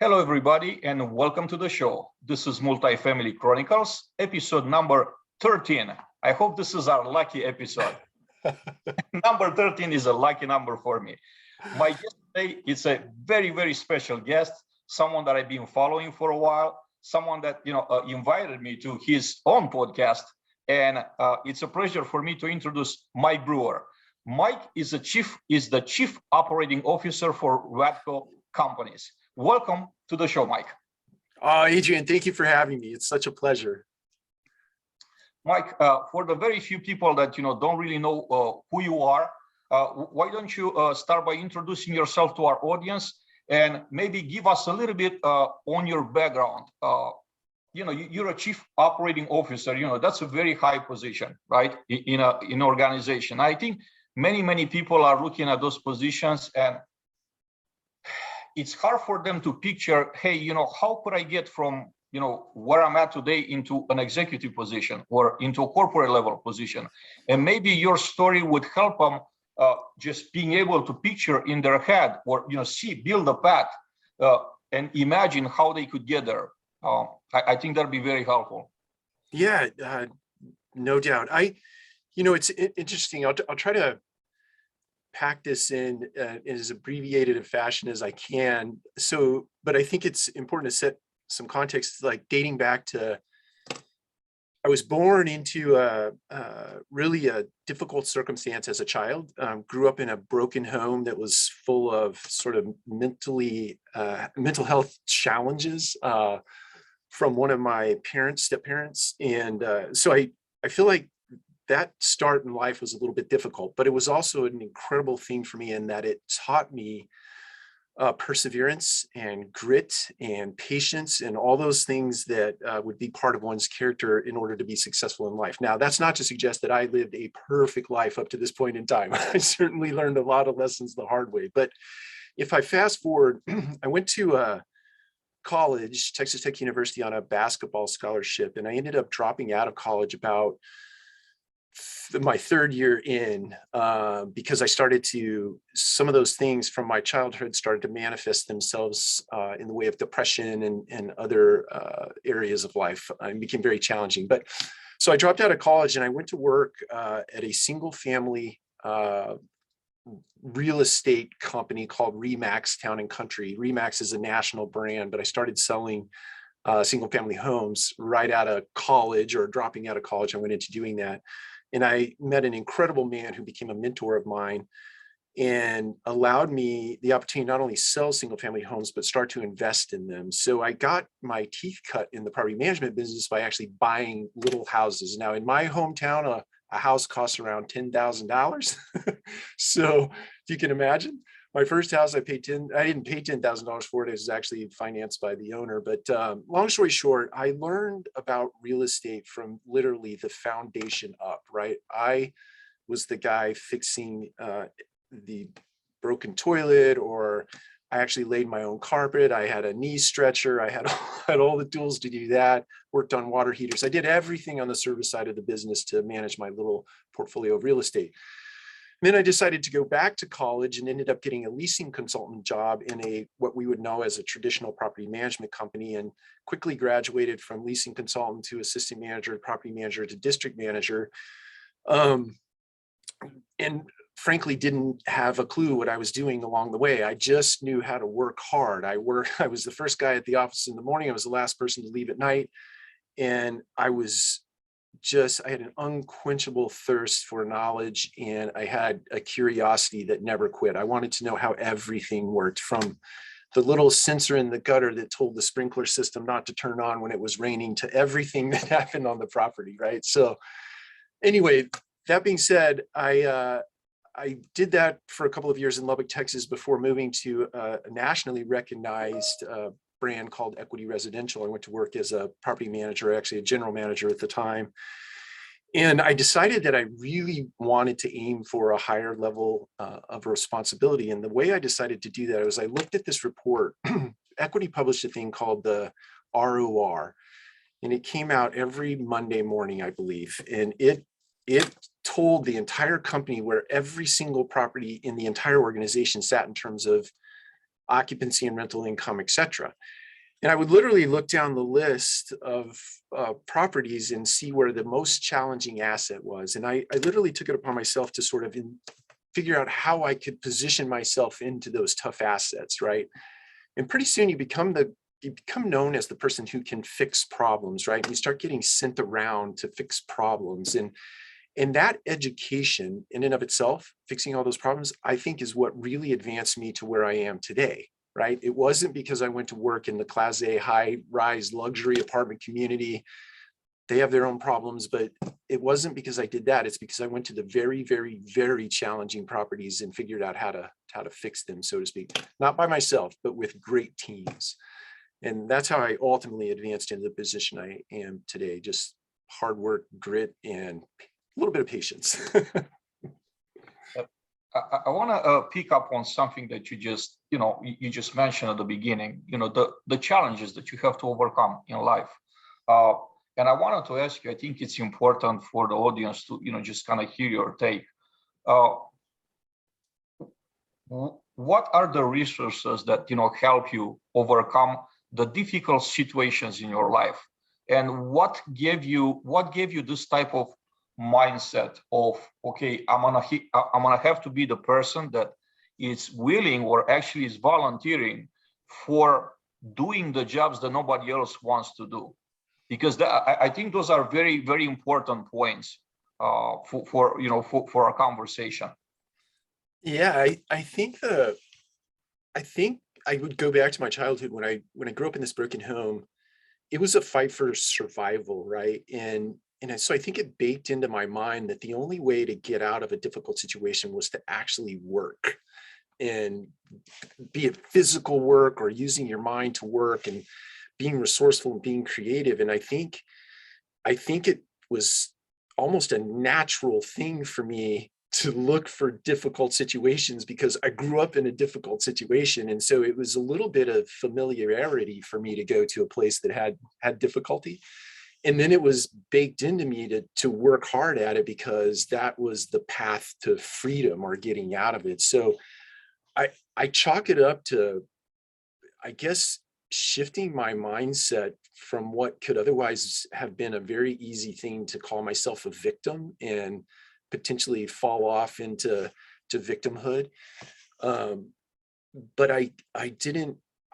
Hello, everybody, and welcome to the show. This is Multifamily Chronicles, episode number 13. I hope this is our lucky episode. Number 13 is a lucky number for me. My guest today is a very, very special guest, someone that I've been following for a while, someone that invited me to his own podcast, and it's a pleasure for me to introduce Mike Brewer. Mike is the chief operating officer for RADCO companies. Welcome to the show, Mike. Adrian, thank you for having me. It's such a pleasure. Mike, for the very few people that don't really know who you are, why don't you start by introducing yourself to our audience and maybe give us a little bit on your background. You're a chief operating officer. That's a very high position, right? In an organization. I think many people are looking at those positions, and it's hard for them to picture, hey, how could I get from where I'm at today into an executive position or into a corporate level position? And maybe your story would help them just being able to picture in their head or build a path and imagine how they could get there. I think that'd be very helpful. Yeah, no doubt. It's interesting. I'll try to pack this in as abbreviated a fashion as I can. But I think it's important to set some context, like dating back to, I was born into really a difficult circumstance as a child. Grew up in a broken home that was full of sort of mental health challenges from one of my step-parents. And so I feel like that start in life was a little bit difficult, but it was also an incredible thing for me in that it taught me perseverance and grit and patience and all those things that would be part of one's character in order to be successful in life. Now, that's not to suggest that I lived a perfect life up to this point in time. I certainly learned a lot of lessons the hard way. But if I fast forward, I went to college, Texas Tech University, on a basketball scholarship, and I ended up dropping out of college about my third year in because some of those things from my childhood started to manifest themselves in the way of depression and other areas of life, and became very challenging. But so I dropped out of college and I went to work at a single family real estate company called RE/MAX Town and Country. RE/MAX is a national brand, but I started selling single family homes right out of college, or dropping out of college. I went into doing that. And I met an incredible man who became a mentor of mine and allowed me the opportunity to not only sell single family homes, but start to invest in them. So I got my teeth cut in the property management business by actually buying little houses. Now, in my hometown, a house costs around $10,000. So if you can imagine, my first house, I didn't pay $10,000 for it. It was actually financed by the owner. But long story short, I learned about real estate from literally the foundation up, right? I was the guy fixing the broken toilet, or I actually laid my own carpet. I had a knee stretcher. I had all the tools to do that, worked on water heaters. I did everything on the service side of the business to manage my little portfolio of real estate. Then I decided to go back to college and ended up getting a leasing consultant job in what we would know as a traditional property management company, and quickly graduated from leasing consultant to assistant manager, property manager to district manager. And frankly, didn't have a clue what I was doing along the way. I just knew how to work hard. I was the first guy at the office in the morning. I was the last person to leave at night. And I had an unquenchable thirst for knowledge, and I had a curiosity that never quit. I wanted to know how everything worked, from the little sensor in the gutter that told the sprinkler system not to turn on when it was raining, to everything that happened on the property, right? So anyway, that being said, I did that for a couple of years in Lubbock, Texas, before moving to a nationally recognized brand called Equity Residential. I went to work as a property manager, actually a general manager at the time. And I decided that I really wanted to aim for a higher level of responsibility. And the way I decided to do that was I looked at this report. Equity published a thing called the ROR, and it came out every Monday morning, I believe. And it told the entire company where every single property in the entire organization sat in terms of occupancy and rental income, et cetera. And I would literally look down the list of properties and see where the most challenging asset was. And I literally took it upon myself to sort of figure out how I could position myself into those tough assets, right? And pretty soon you become known as the person who can fix problems, right? And you start getting sent around to fix problems. And that education in and of itself, fixing all those problems, I think is what really advanced me to where I am today, right? It wasn't because I went to work in the Class A high-rise luxury apartment community. They have their own problems, but it wasn't because I did that. It's because I went to the very, very, very challenging properties and figured out how to fix them, so to speak. Not by myself, but with great teams. And that's how I ultimately advanced into the position I am today. Just hard work, grit, and a little bit of patience. I want to pick up on something that you just mentioned at the beginning, the challenges that you have to overcome in life. And I wanted to ask you, I think it's important for the audience to, just kind of hear your take. What are the resources that, help you overcome the difficult situations in your life? And what gave you this type of mindset of, okay, I'm gonna have to be the person that is willing or actually is volunteering for doing the jobs that nobody else wants to do? Because I think those are very, very important points for our conversation. Yeah, I think I would go back to my childhood when I grew up in this broken home. It was a fight for survival, right? And so I think it baked into my mind that the only way to get out of a difficult situation was to actually work, and be it physical work or using your mind to work and being resourceful and being creative. And I think it was almost a natural thing for me to look for difficult situations because I grew up in a difficult situation. And so it was a little bit of familiarity for me to go to a place that had difficulty. And then it was baked into me to work hard at it because that was the path to freedom or getting out of it. So I chalk it up to, I guess, shifting my mindset from what could otherwise have been a very easy thing to call myself a victim and potentially fall off into victimhood. But I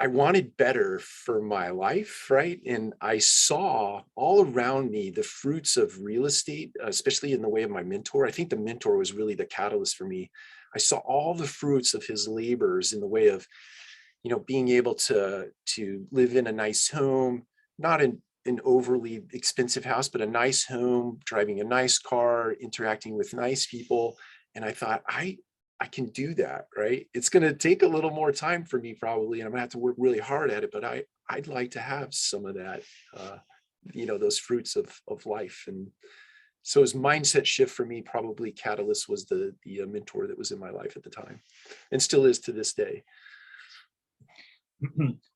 wanted better for my life, right? And I saw all around me the fruits of real estate, especially in the way of my mentor. I think the mentor was really the catalyst for me. I saw all the fruits of his labors in the way of, being able to live in a nice home, not in an overly expensive house, but a nice home, driving a nice car, interacting with nice people. And I thought, I can do that, right? It's going to take a little more time for me probably, and I'm gonna have to work really hard at it, but I'd like to have some of that, those fruits of life. And so his mindset shift for me, probably catalyst was the mentor that was in my life at the time and still is to this day.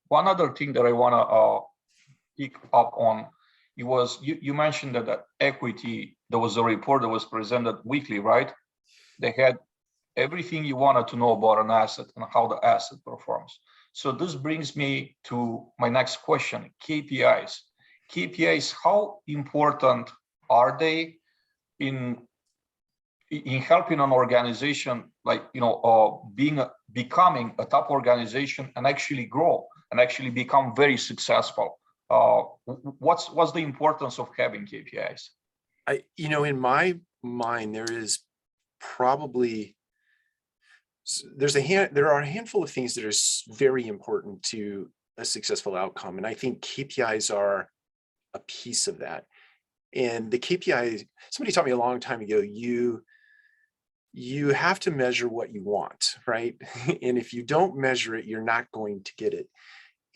One other thing that I want to pick up on, you mentioned that equity, there was a report that was presented weekly, right? They had everything you wanted to know about an asset and how the asset performs. So this brings me to my next question, KPIs. KPIs, how important are they in helping an organization becoming a top organization and actually grow and actually become very successful? What's the importance of having KPIs? In my mind, there are a handful of things that are very important to a successful outcome, and I think KPIs are a piece of that. And the KPI, somebody taught me a long time ago, you have to measure what you want, right? And if you don't measure it, you're not going to get it.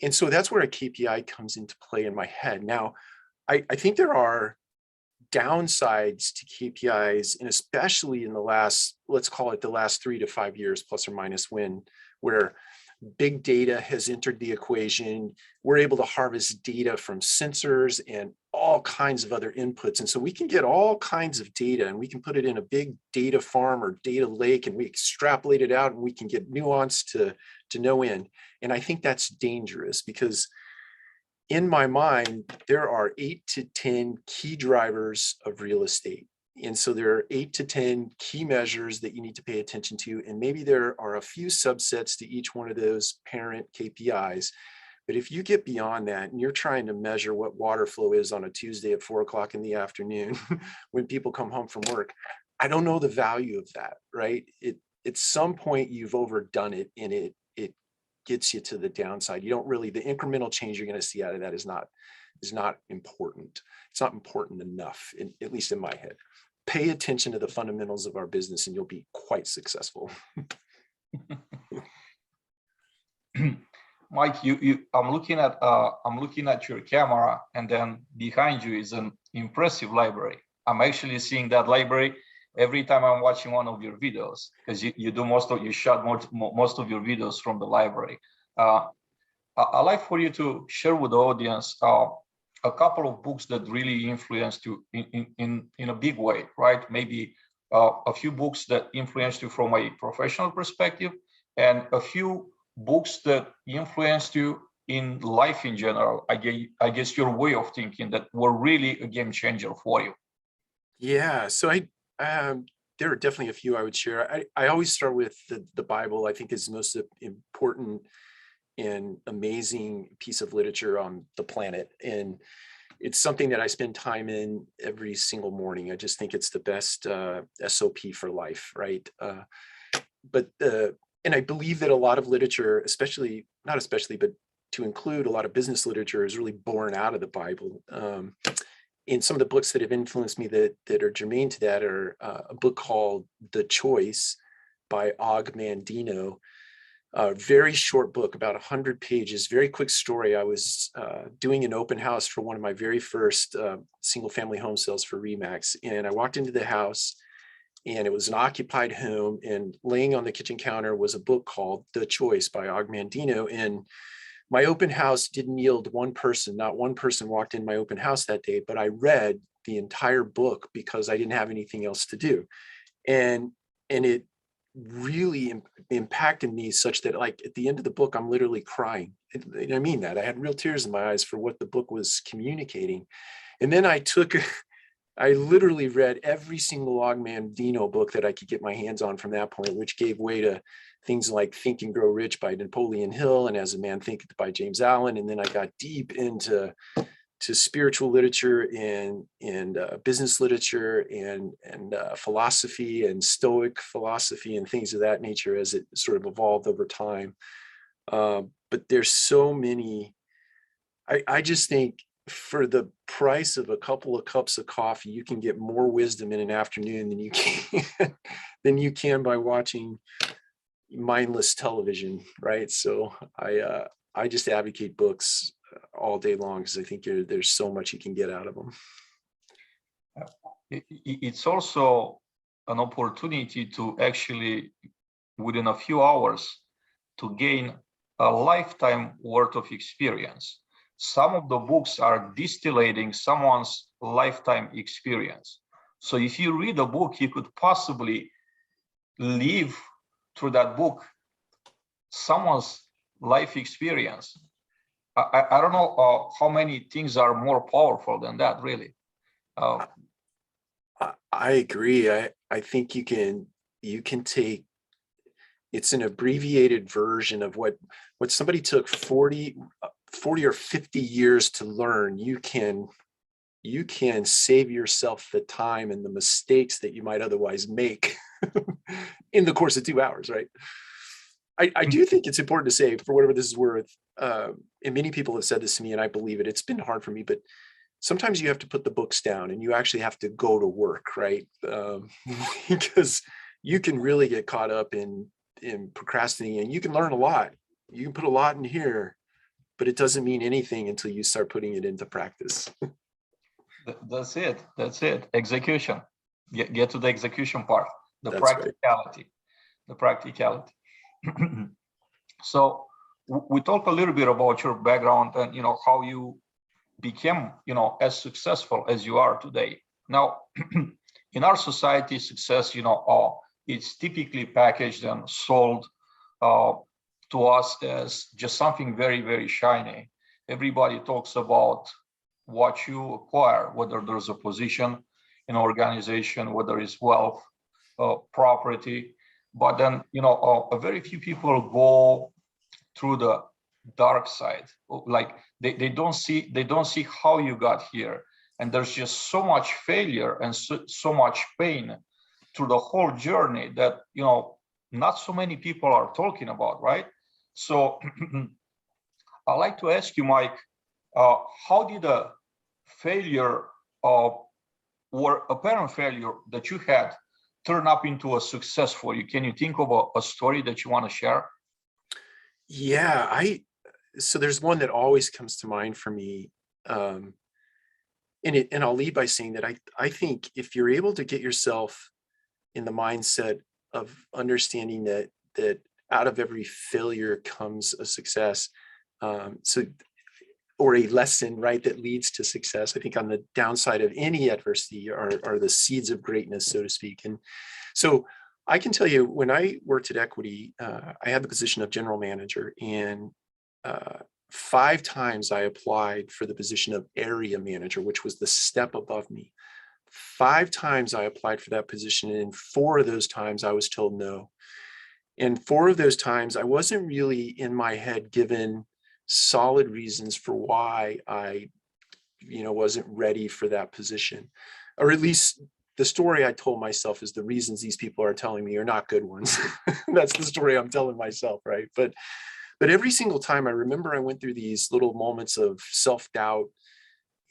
And so that's where a KPI comes into play in my head. Now, I think there are downsides to KPIs, and especially in the last, let's call it the last 3 to 5 years, plus or minus, where big data has entered the equation. We're able to harvest data from sensors and all kinds of other inputs. And so we can get all kinds of data and we can put it in a big data farm or data lake and we extrapolate it out and we can get nuance to no end. And I think that's dangerous because in my mind, there are 8 to 10 key drivers of real estate. And so there are 8 to 10 key measures that you need to pay attention to. And maybe there are a few subsets to each one of those parent KPIs. But if you get beyond that and you're trying to measure what water flow is on a Tuesday at 4 o'clock in the afternoon, when people come home from work, I don't know the value of that, right? At some point you've overdone it and it gets you to the downside. You don't really, the incremental change you're going to see out of that is not important. It's not important enough, at least in my head. Pay attention to the fundamentals of our business and you'll be quite successful. Mike, I'm looking at your camera, and then behind you is an impressive library. I'm actually seeing that library every time I'm watching one of your videos, because you shot most of your videos from the library. I'd like for you to share with the audience a couple of books that really influenced you in a big way, right? Maybe a few books that influenced you from a professional perspective, and a few books that influenced you in life in general. I guess your way of thinking that were really a game changer for you. Yeah, so there are definitely a few I would share. I always start with the Bible. I think is the most important and amazing piece of literature on the planet. And it's something that I spend time in every single morning. I just think it's the best SOP for life, right? And I believe that a lot of literature, but to include a lot of business literature, is really born out of the Bible. And some of the books that have influenced me that are germane to that are a book called The Choice by Og Mandino. A very short book, about 100 pages, very quick story. I was doing an open house for one of my very first single family home sales for RE/MAX. And I walked into the house and it was an occupied home, and laying on the kitchen counter was a book called The Choice by Og Mandino. And my open house didn't yield one person, not one person walked in my open house that day, but I read the entire book because I didn't have anything else to do. And it really impacted me such that, like, at the end of the book, I'm literally crying. And I mean that. I had real tears in my eyes for what the book was communicating. And then I literally read every single Og Mandino book that I could get my hands on from that point, which gave way to things like Think and Grow Rich by Napoleon Hill and As a Man Thinketh by James Allen. And then I got deep into spiritual literature and business literature and philosophy and Stoic philosophy and things of that nature as it sort of evolved over time. But there's so many. I just think for the price of a couple of cups of coffee, you can get more wisdom in an afternoon than you can by watching mindless television, right? So I just advocate books all day long because I think there's so much you can get out of them. It's also an opportunity to actually, within a few hours, to gain a lifetime worth of experience. Some of the books are distillating someone's lifetime experience. So if you read a book, you could possibly live through that book someone's life experience. I don't know how many things are more powerful than that, really. I agree. I think you can take, it's an abbreviated version of what somebody took 40 or 50 years to learn. You can save yourself the time and the mistakes that you might otherwise make in the course of 2 hours, right? I do think it's important to say, for whatever this is worth, and many people have said this to me, and I believe it, it's been hard for me, but sometimes you have to put the books down and you actually have to go to work, right? Because you can really get caught up in procrastinating, and you can learn a lot. You can put a lot in here, but it doesn't mean anything until you start putting it into practice. That's it. Execution. Get to the execution part. The That's practicality. right. The practicality. So we talk a little bit about your background and, how you became, as successful as you are today. Now, in our society, success, it's typically packaged and sold to us as just something very, very shiny. Everybody talks about what you acquire, whether there's a position in an organization, whether it's wealth, property, but then, very few people go through the dark side. Like they don't see how you got here. And there's just so much failure and so much pain through the whole journey that, not so many people are talking about, right? So I'd like to ask you, Mike, how did a failure or apparent failure that you had turn up into a success for you? Can you think of a story that you want to share? Yeah, so there's one that always comes to mind for me. And I'll lead by saying that I think if you're able to get yourself in the mindset of understanding that out of every failure comes a success, or a lesson, right, that leads to success. I think on the downside of any adversity are the seeds of greatness, so to speak. And so I can tell you, when I worked at Equity, I had the position of general manager, and 5 times I applied for the position of area manager, which was the step above me. 5 times I applied for that position, and 4 of those times I was told no. And 4 of those times I wasn't really in my head given solid reasons for why I, wasn't ready for that position, or at least the story I told myself is the reasons these people are telling me are not good ones. That's the story I'm telling myself, right? But every single time I remember I went through these little moments of self-doubt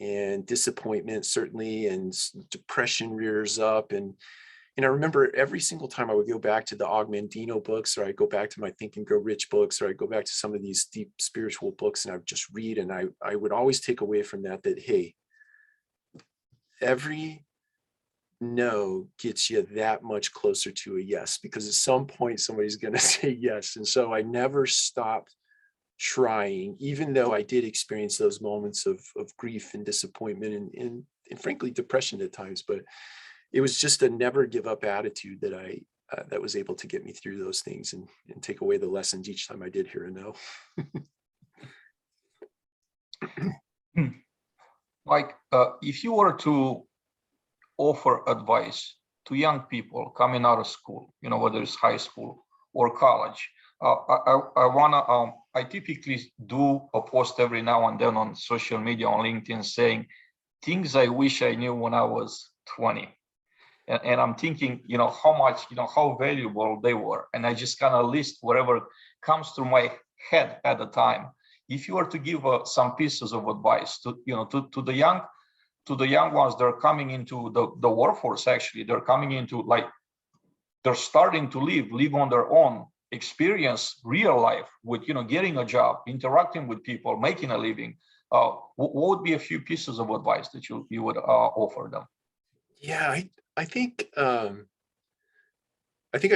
and disappointment, certainly, and depression rears up. And I remember every single time I would go back to the Augmentino books, or I'd go back to my Think and Grow Rich books, or I'd go back to some of these deep spiritual books, and I would just read. And I would always take away from that, hey, every no gets you that much closer to a yes, because at some point somebody's going to say yes. And so I never stopped trying, even though I did experience those moments of grief and disappointment and frankly depression at times. But it was just a never give up attitude that that was able to get me through those things and take away the lessons each time I did hear a no. Mike, if you were to offer advice to young people coming out of school, whether it's high school or college, I typically do a post every now and then on social media, on LinkedIn, saying things I wish I knew when I was 20. And I'm thinking, how much, how valuable they were. And I just kind of list whatever comes through my head at the time. If you were to give some pieces of advice to the young ones, they're coming into the workforce, actually, they're coming into, they're starting to live on their own, experience real life with, getting a job, interacting with people, making a living. What would be a few pieces of advice that you would offer them? Yeah, I think I'd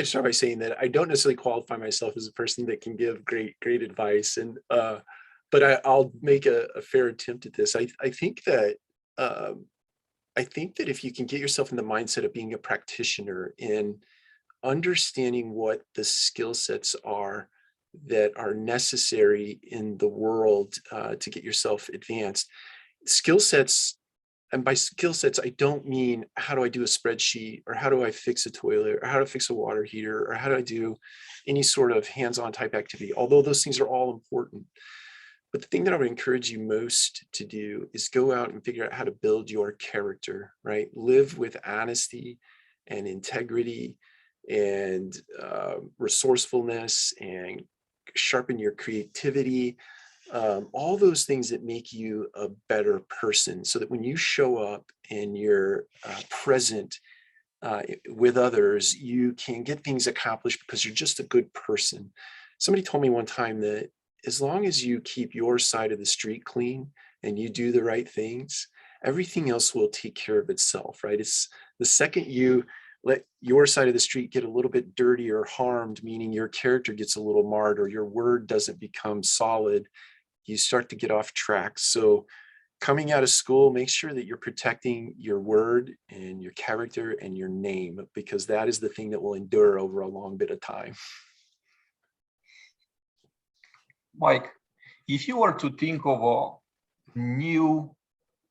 start by saying that I don't necessarily qualify myself as a person that can give great advice, and but I'll make a fair attempt at this. I think that if you can get yourself in the mindset of being a practitioner and understanding what the skill sets are that are necessary in the world to get yourself advanced, skill sets. And by skill sets, I don't mean how do I do a spreadsheet, or how do I fix a toilet, or how to fix a water heater, or how do I do any sort of hands-on type activity, although those things are all important. But the thing that I would encourage you most to do is go out and figure out how to build your character, right? Live with honesty and integrity and resourcefulness, and sharpen your creativity. All those things that make you a better person, so that when you show up and you're present with others, you can get things accomplished because you're just a good person. Somebody told me one time that as long as you keep your side of the street clean and you do the right things, everything else will take care of itself, right? It's the second you let your side of the street get a little bit dirty or harmed, meaning your character gets a little marred or your word doesn't become solid, you start to get off track. So coming out of school, make sure that you're protecting your word and your character and your name, because that is the thing that will endure over a long bit of time. Mike, if you were to think of a new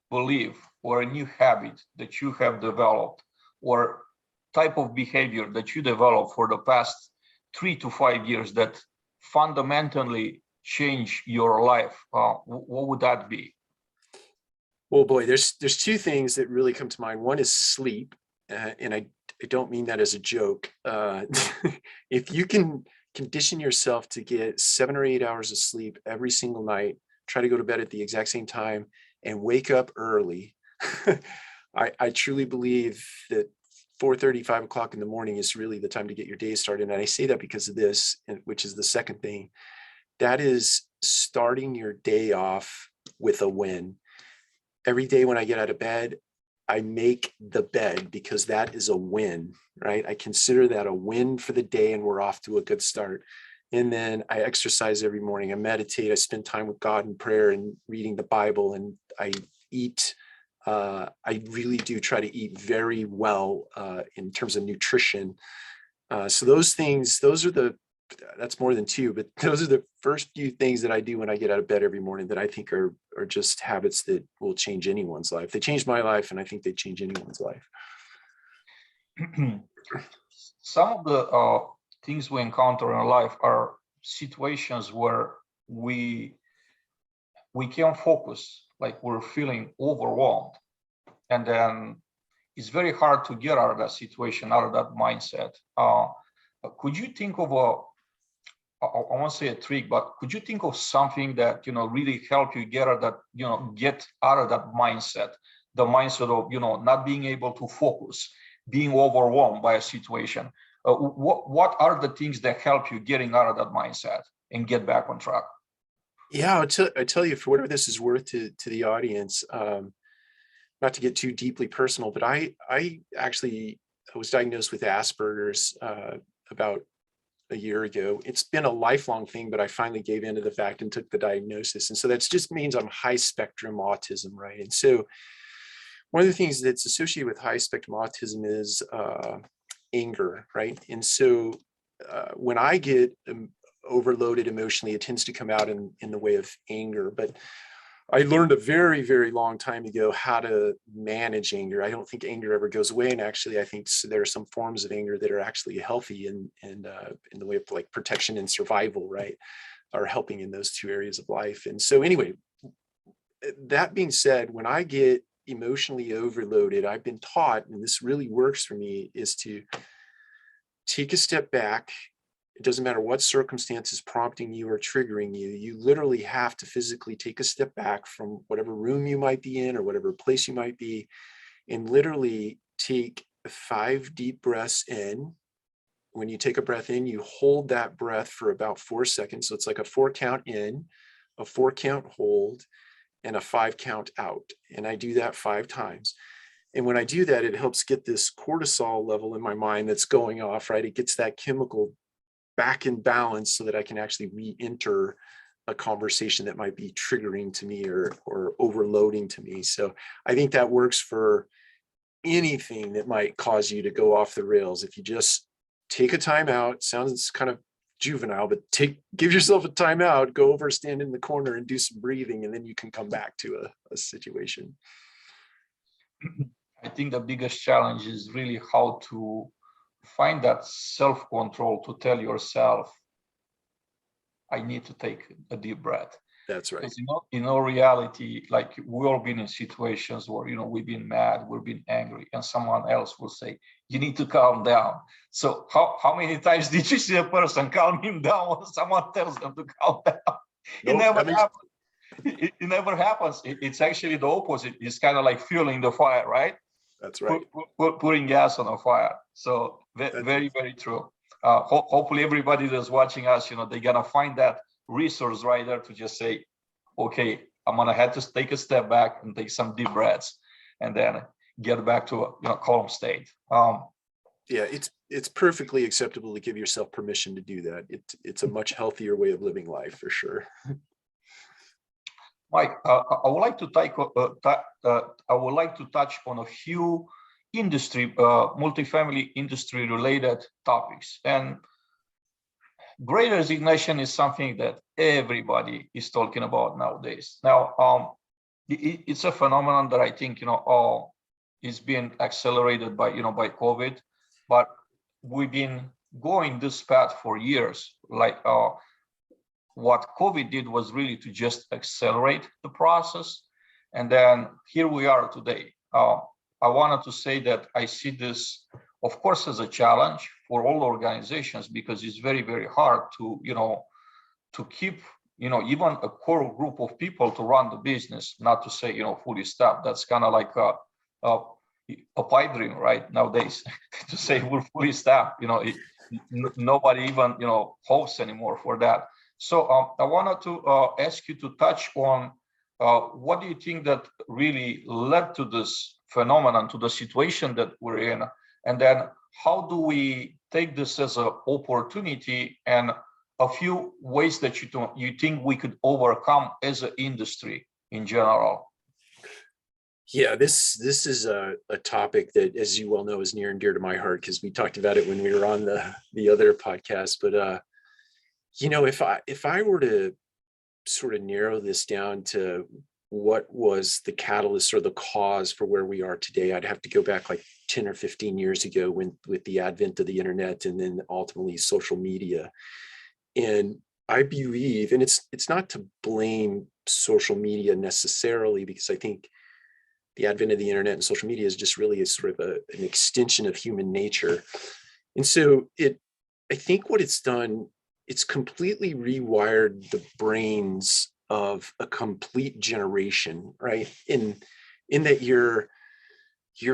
belief or a new habit that you have developed or type of behavior that you developed for the past 3 to 5 years that fundamentally change your life, what would that be? Oh boy, there's two things that really come to mind. One is sleep, and I don't mean that as a joke. If you can condition yourself to get 7 or 8 hours of sleep every single night, try to go to bed at the exact same time, and wake up early, I truly believe that 4:30, 5 o'clock in the morning is really the time to get your day started. And I say that because of this, which is the second thing. That is starting your day off with a win. Every day when I get out of bed, I make the bed, because that is a win, right? I consider that a win for the day, and we're off to a good start. And then I exercise every morning. I meditate. I spend time with God in prayer and reading the Bible. And I eat. I really do try to eat very well in terms of nutrition. So those things, that's more than two, but those are the first few things that I do when I get out of bed every morning that I think are just habits that will change anyone's life. They changed my life, and I think they change anyone's life. Some of the things we encounter in life are situations where we can't focus, like we're feeling overwhelmed. And then it's very hard to get out of that situation, out of that mindset. Could you think of I won't say a trick, but could you think of something that, really help you get out of that, get out of that mindset, the mindset of, not being able to focus, being overwhelmed by a situation? What are the things that help you getting out of that mindset and get back on track? Yeah, I tell you, for whatever this is worth to the audience, not to get too deeply personal, but I was diagnosed with Asperger's about a year ago. It's been a lifelong thing, but I finally gave in to the fact and took the diagnosis. And so that just means I'm high spectrum autism, right? And so one of the things that's associated with high spectrum autism is anger, right? And so when I get overloaded emotionally, it tends to come out in the way of anger. But I learned a very, very long time ago how to manage anger. I don't think anger ever goes away. And actually, I think there are some forms of anger that are actually healthy and in the way of like protection and survival, right, are helping in those two areas of life. And so anyway, that being said, when I get emotionally overloaded, I've been taught, and this really works for me, is to take a step back. It doesn't matter what circumstance is prompting you or triggering you. You literally have to physically take a step back from whatever room you might be in or whatever place you might be, and literally take 5 deep breaths in. When you take a breath in, you hold that breath for about 4 seconds. So it's like a 4 count in, a 4 count hold, and a 5 count out. And I do that 5 times. And when I do that, it helps get this cortisol level in my mind that's going off, right? It gets that chemical back in balance so that I can actually re-enter a conversation that might be triggering to me or overloading to me. So I think that works for anything that might cause you to go off the rails. If you just take a time out, sounds kind of juvenile, but give yourself a time out, go over, stand in the corner and do some breathing, and then you can come back to a situation. I think the biggest challenge is really how to find that self-control to tell yourself, I need to take a deep breath. That's right. Because in all reality, like we've all been in situations where, we've been mad, we've been angry, and someone else will say, you need to calm down. So how many times did you see a person calm him down when someone tells them to calm down? It never happens. It never happens. It's actually the opposite. It's kind of like fueling the fire, right? That's right. Putting gas on a fire. So very, very true. Hopefully everybody that's watching us, they're gonna find that resource right there to just say, okay, I'm gonna have to take a step back and take some deep breaths and then get back to a calm state. Yeah, it's perfectly acceptable to give yourself permission to do that. It's a much healthier way of living life for sure. Mike, I would like to I would like to touch on a few multifamily industry related topics. And Great Resignation is something that everybody is talking about nowadays. Now, it's a phenomenon that I think is being accelerated by by COVID, but we've been going this path for years. Like what COVID did was really to just accelerate the process, and then here we are today. I wanted to say that I see this, of course, as a challenge for all organizations, because it's very, very hard to to keep even a core group of people to run the business, not to say fully staffed. That's kind of like a pipe dream right nowadays to say we're fully staffed. Nobody even hopes anymore for that. So I wanted to ask you to touch on what do you think that really led to this phenomenon, to the situation that we're in, and then how do we take this as an opportunity, and a few ways that you think we could overcome as an industry in general? Yeah, this is a topic that, as you well know, is near and dear to my heart, because we talked about it when we were on the other podcast. But if I were to sort of narrow this down to what was the catalyst or the cause for where we are today, I'd have to go back like 10 or 15 years ago with the advent of the internet and then ultimately social media. And I believe, and it's not to blame social media necessarily, because I think the advent of the internet and social media is just really a sort of an extension of human nature. And so I think what it's done, it's completely rewired the brains of a complete generation, right? In that you're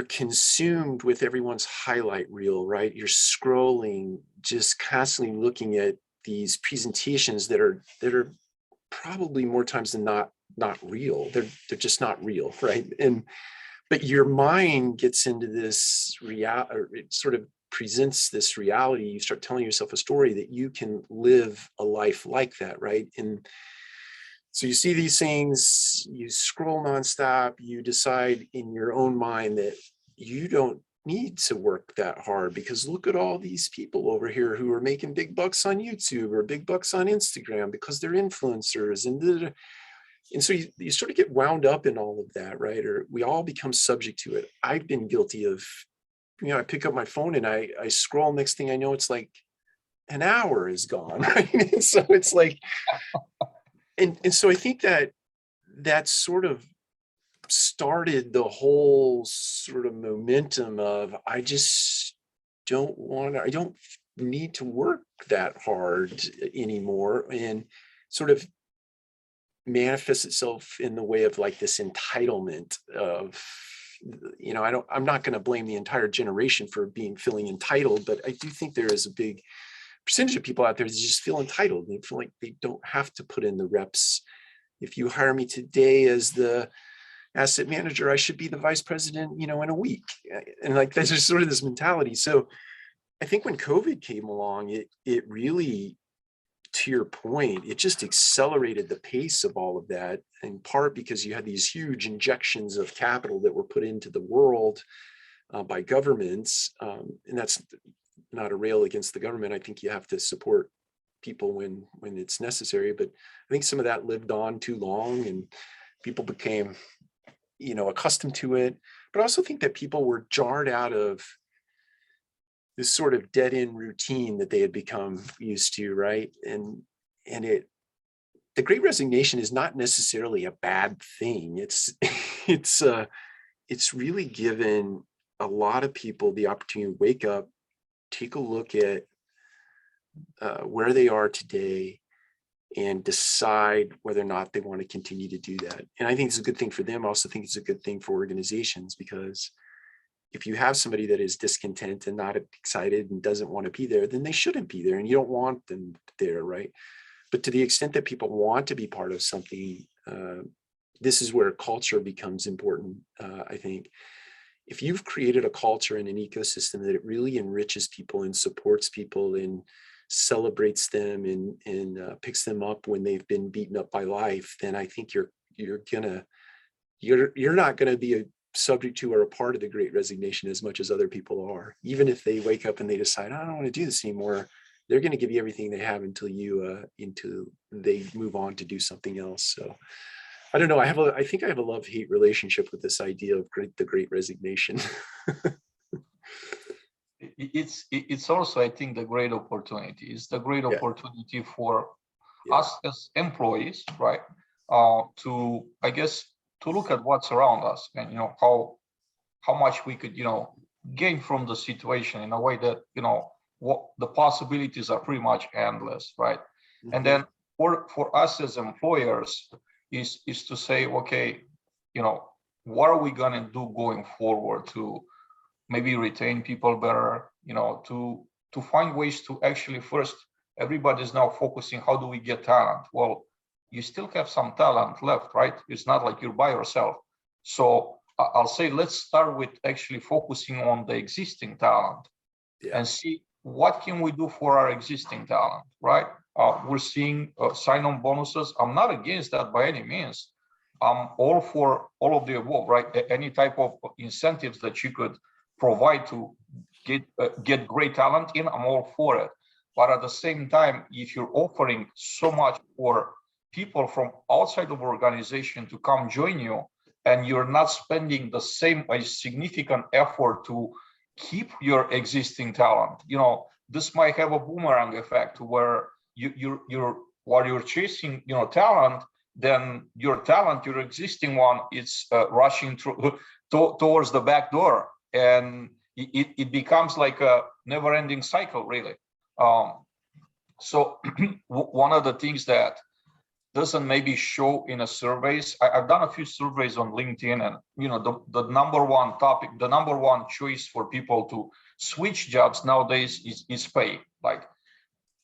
consumed with everyone's highlight reel, right? You're scrolling, just constantly looking at these presentations that are probably more times than not real. They're just not real, right? But your mind gets into this reality, or it sort of presents this reality. You start telling yourself a story that you can live a life like that, right? And so you see these things, you scroll nonstop, you decide in your own mind that you don't need to work that hard, because look at all these people over here who are making big bucks on YouTube or big bucks on Instagram because they're influencers. And so you sort of get wound up in all of that, right? Or we all become subject to it. I've been guilty of, I pick up my phone and I scroll, next thing I know, it's like an hour is gone, right? And so it's like, and so I think that sort of started the whole sort of momentum of, I don't need to work that hard anymore, and sort of manifests itself in the way of like this entitlement of, I'm not going to blame the entire generation for feeling entitled, but I do think there is a big percentage of people out there that just feel entitled. They feel like they don't have to put in the reps. If you hire me today as the asset manager, I should be the vice president, in a week. And like, that's just sort of this mentality. So I think when COVID came along, it really, to your point, it just accelerated the pace of all of that, in part because you had these huge injections of capital that were put into the world by governments. And that's not a rail against the government. I think you have to support people when it's necessary, but I think some of that lived on too long and people became, accustomed to it. But I also think that people were jarred out of this sort of dead-end routine that they had become used to, right? And the Great Resignation is not necessarily a bad thing. It's really given a lot of people the opportunity to wake up, take a look at where they are today, and decide whether or not they want to continue to do that. And I think it's a good thing for them. I also think it's a good thing for organizations, because if you have somebody that is discontent and not excited and doesn't want to be there, then they shouldn't be there, and you don't want them there, right? But to the extent that people want to be part of something, this is where culture becomes important, I think. if you've created a culture and an ecosystem that it really enriches people and supports people and celebrates them and picks them up when they've been beaten up by life, then I think you're not gonna be a subject to or a part of the Great Resignation as much as other people are. Even if they wake up and they decide, I don't want to do this anymore, they're going to give you everything they have until they move on to do something else. So I don't know. I think I have a love-hate relationship with this idea of the Great Resignation. It's also, I think, the great opportunity. It's the great opportunity for us as employees, right? To, I guess, to look at what's around us and, how much we could, gain from the situation in a way that, what the possibilities are pretty much endless, right? Mm-hmm. And then for us as employers is to say, okay, what are we going to do going forward to maybe retain people better, to find ways to actually first, everybody's now focusing, how do we get talent? Well, you still have some talent left, right? It's not like you're by yourself. So I'll say, let's start with actually focusing on the existing talent and see what can we do for our existing talent, right? We're seeing sign-on bonuses. I'm not against that by any means. I'm all for all of the above, right? Any type of incentives that you could provide to get great talent in, I'm all for it. But at the same time, if you're offering so much for people from outside of organization to come join you, and you're not spending the same significant effort to keep your existing talent, this might have a boomerang effect where while you're chasing, talent, then your existing one, is rushing through towards the back door, and it becomes like a never-ending cycle, really. So one of the things that doesn't maybe show in a surveys, I've done a few surveys on LinkedIn, and the number one topic, the number one choice for people to switch jobs nowadays is pay. Like,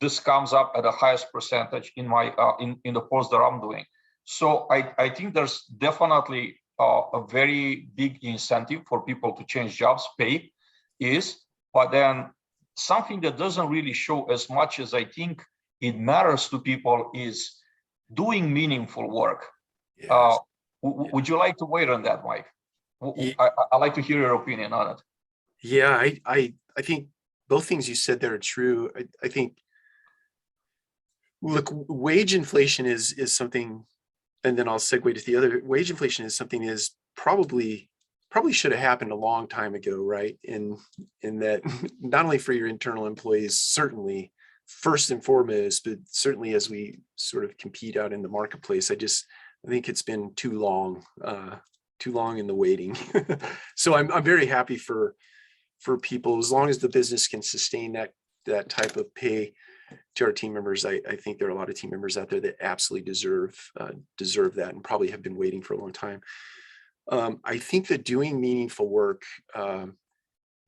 this comes up at the highest percentage in my in the post that I'm doing. So I think there's definitely a very big incentive for people to change jobs. Pay is, but then something that doesn't really show as much as I think it matters to people is doing meaningful work. Yes. Would you like to weigh on that, Mike? I'd like to hear your opinion on it. Yeah, I think both things you said there are true. I think, look, wage inflation is something, and then I'll segue to the other. Wage inflation is something is probably should have happened a long time ago, right? In that, not only for your internal employees, certainly, first and foremost, but certainly as we sort of compete out in the marketplace, I think it's been too long in the waiting. So I'm very happy for people, as long as the business can sustain that type of pay to our team members. I think there are a lot of team members out there that absolutely deserve that and probably have been waiting for a long time. I think that doing meaningful work,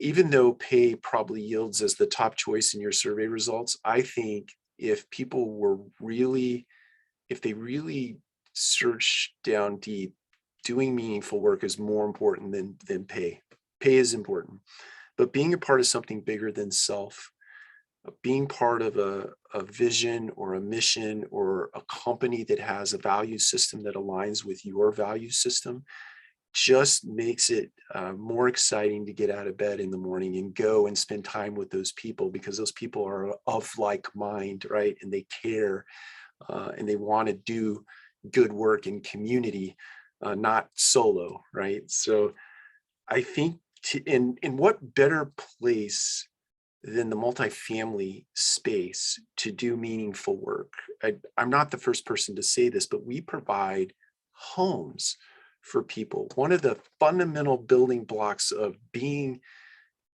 even though pay probably yields as the top choice in your survey results, I think if they really search down deep, doing meaningful work is more important than pay. Pay is important, but being a part of something bigger than self, being part of a vision or a mission or a company that has a value system that aligns with your value system, just makes it more exciting to get out of bed in the morning and go and spend time with those people, because those people are of like mind, right? And they care and they want to do good work in community, not solo, right? So I think in what better place than the multifamily space to do meaningful work? I'm not the first person to say this, but we provide homes for people. One of the fundamental building blocks of being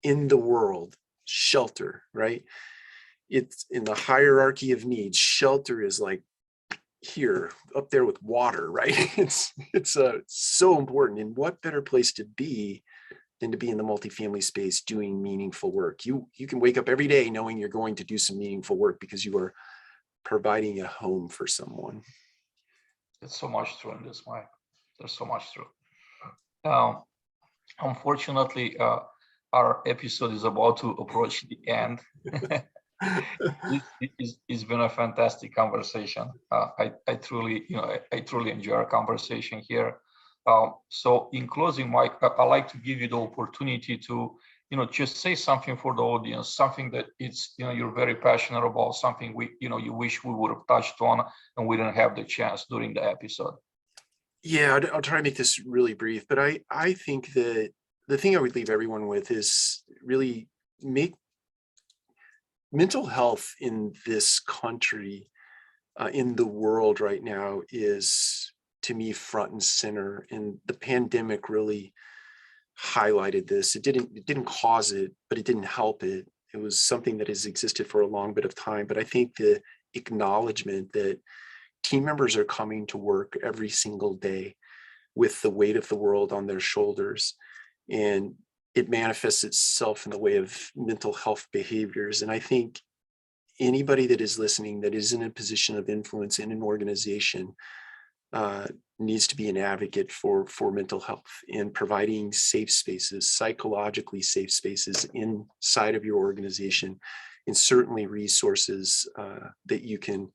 in the world, shelter, right? It's in the hierarchy of needs. Shelter is like here, up there with water, right? It's so important. And what better place to be than to be in the multifamily space doing meaningful work? You can wake up every day knowing you're going to do some meaningful work because you are providing a home for someone. It's so much true in this, Mike. There's so much true. unfortunately, our episode is about to approach the end. It's been a fantastic conversation. I truly, I truly enjoy our conversation here. So in closing, Mike, I'd like to give you the opportunity to, just say something for the audience, something that it's, you're very passionate about, something you wish we would have touched on and we didn't have the chance during the episode. Yeah, I'll try to make this really brief, but I think that the thing I would leave everyone with is really make mental health in this country, in the world right now, is to me front and center. And the pandemic really highlighted this. It didn't cause it, but it didn't help it. It was something that has existed for a long bit of time. But I think the acknowledgement that team members are coming to work every single day with the weight of the world on their shoulders, and it manifests itself in the way of mental health behaviors. And I think anybody that is listening that is in a position of influence in an organization needs to be an advocate for mental health and providing safe spaces, psychologically safe spaces inside of your organization, and certainly resources that you can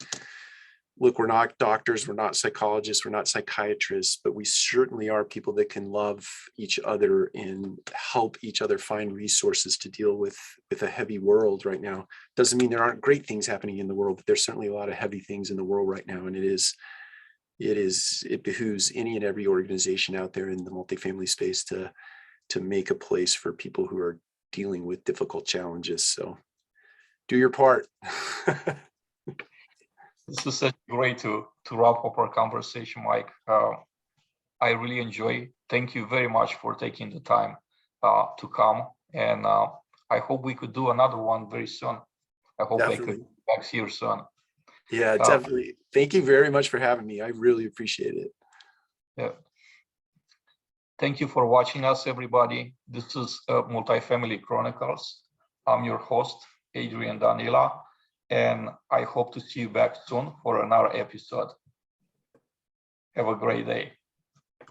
look. We're not doctors, we're not psychologists, we're not psychiatrists, but we certainly are people that can love each other and help each other find resources to deal with a heavy world right now. Doesn't mean there aren't great things happening in the world, but there's certainly a lot of heavy things in the world right now. And it behooves any and every organization out there in the multifamily space to make a place for people who are dealing with difficult challenges. So do your part. This is such great to wrap up our conversation, Mike. I really enjoy. Thank you very much for taking the time to come, and I hope we could do another one very soon. I hope I could be back here soon. Yeah, definitely. Thank you very much for having me. I really appreciate it. Yeah. Thank you for watching us, everybody. This is Multifamily Chronicles. I'm your host, Adrian Danila, and I hope to see you back soon for another episode. Have a great day.